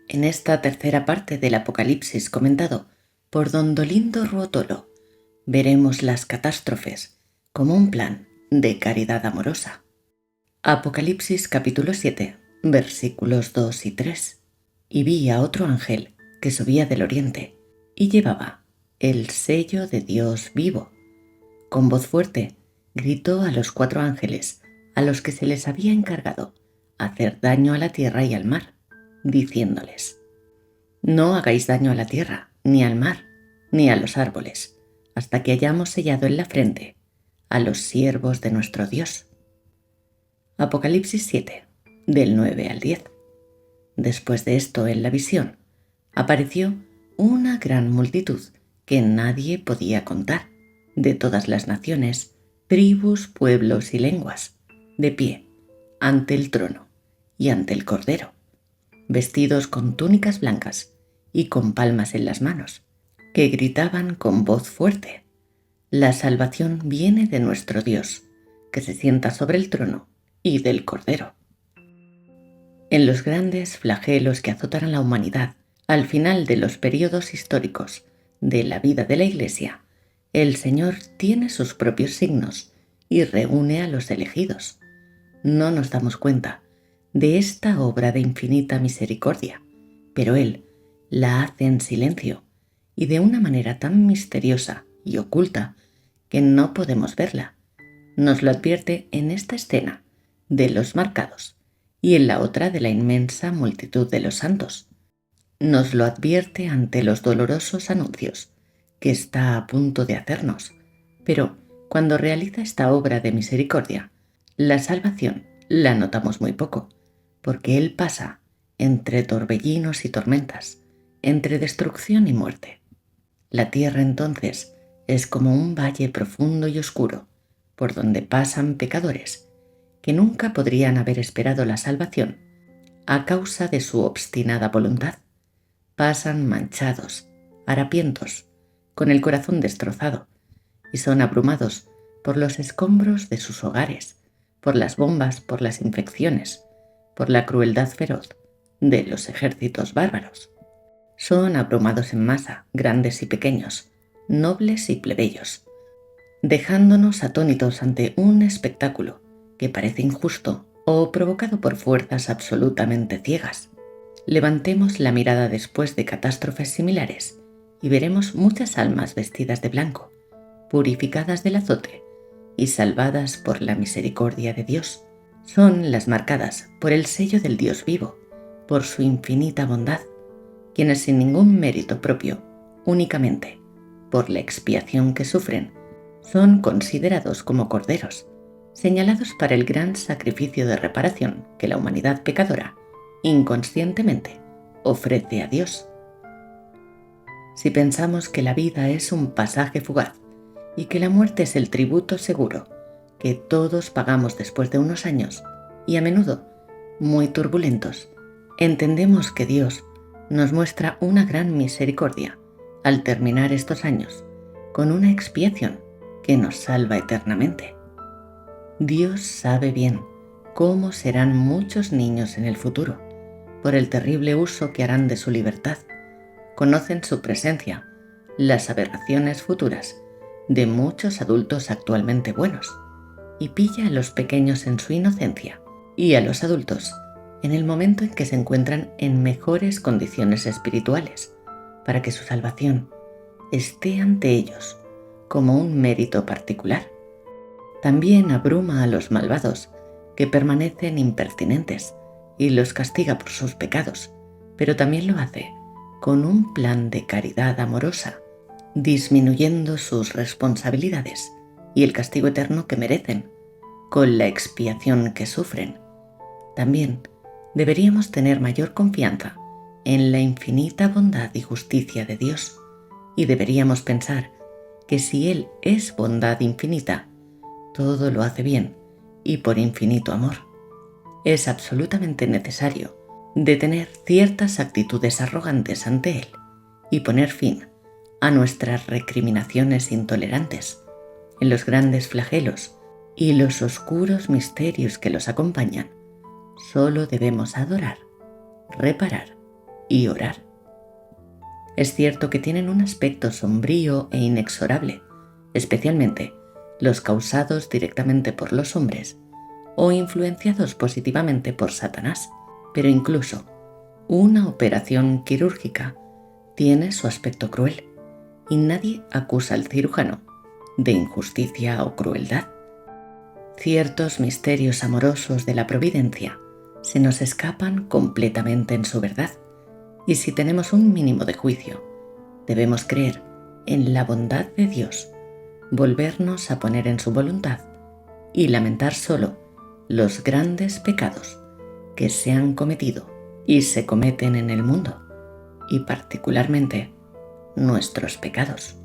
En esta tercera parte del Apocalipsis comentado por don Dolindo Ruotolo, veremos las catástrofes como un plan de caridad amorosa. Apocalipsis capítulo 7, versículos 2 y 3. Y vi a otro ángel que subía del oriente y llevaba el sello de Dios vivo. Con voz fuerte gritó a los 4 ángeles a los que se les había encargado hacer daño a la tierra y al mar, diciéndoles: no hagáis daño a la tierra, ni al mar, ni a los árboles, hasta que hayamos sellado en la frente a los siervos de nuestro Dios. Apocalipsis 7, del 9 al 10. Después de esto, en la visión, apareció una gran multitud que nadie podía contar, de todas las naciones, tribus, pueblos y lenguas, de pie, ante el trono y ante el Cordero, vestidos con túnicas blancas y con palmas en las manos, que gritaban con voz fuerte: la salvación viene de nuestro Dios, que se sienta sobre el trono, y del Cordero. En los grandes flagelos que azotan a la humanidad al final de los periodos históricos de la vida de la Iglesia, el Señor tiene sus propios signos y reúne a los elegidos. No nos damos cuenta de esta obra de infinita misericordia, pero Él la hace en silencio y de una manera tan misteriosa y oculta que no podemos verla. Nos lo advierte en esta escena de los marcados y en la otra de la inmensa multitud de los santos. Nos lo advierte ante los dolorosos anuncios que está a punto de hacernos, pero cuando realiza esta obra de misericordia, la salvación la notamos muy poco, porque Él pasa entre torbellinos y tormentas, entre destrucción y muerte. La tierra entonces es como un valle profundo y oscuro, por donde pasan pecadores que nunca podrían haber esperado la salvación a causa de su obstinada voluntad. Pasan manchados, harapientos, con el corazón destrozado, y son abrumados por los escombros de sus hogares, por las bombas, por las infecciones, por la crueldad feroz de los ejércitos bárbaros. Son abrumados en masa, grandes y pequeños, nobles y plebeyos, dejándonos atónitos ante un espectáculo que parece injusto o provocado por fuerzas absolutamente ciegas. Levantemos la mirada después de catástrofes similares y veremos muchas almas vestidas de blanco, purificadas del azote y salvadas por la misericordia de Dios. Son las marcadas por el sello del Dios vivo, por su infinita bondad, quienes sin ningún mérito propio, únicamente por la expiación que sufren, son considerados como corderos, señalados para el gran sacrificio de reparación que la humanidad pecadora inconscientemente ofrece a Dios. Si pensamos que la vida es un pasaje fugaz y que la muerte es el tributo seguro que todos pagamos después de unos años, y a menudo muy turbulentos, entendemos que Dios nos muestra una gran misericordia al terminar estos años con una expiación que nos salva eternamente. Dios sabe bien cómo serán muchos niños en el futuro, por el terrible uso que harán de su libertad. Conocen su presencia, las aberraciones futuras de muchos adultos actualmente buenos, y pilla a los pequeños en su inocencia y a los adultos en el momento en que se encuentran en mejores condiciones espirituales, para que su salvación esté ante ellos como un mérito particular. También abruma a los malvados, que permanecen impertinentes, y los castiga por sus pecados, pero también lo hace con un plan de caridad amorosa, disminuyendo sus responsabilidades y el castigo eterno que merecen, con la expiación que sufren. También deberíamos tener mayor confianza en la infinita bondad y justicia de Dios, y deberíamos pensar que si Él es bondad infinita, todo lo hace bien y por infinito amor. Es absolutamente necesario detener ciertas actitudes arrogantes ante Él y poner fin a nuestras recriminaciones intolerantes. En los grandes flagelos y los oscuros misterios que los acompañan, solo debemos adorar, reparar y orar. Es cierto que tienen un aspecto sombrío e inexorable, especialmente los causados directamente por los hombres o influenciados positivamente por Satanás, pero incluso una operación quirúrgica tiene su aspecto cruel y nadie acusa al cirujano de injusticia o crueldad. Ciertos misterios amorosos de la providencia se nos escapan completamente en su verdad, y si tenemos un mínimo de juicio, debemos creer en la bondad de Dios, volvernos a poner en su voluntad y lamentar solo los grandes pecados que se han cometido y se cometen en el mundo, y particularmente nuestros pecados.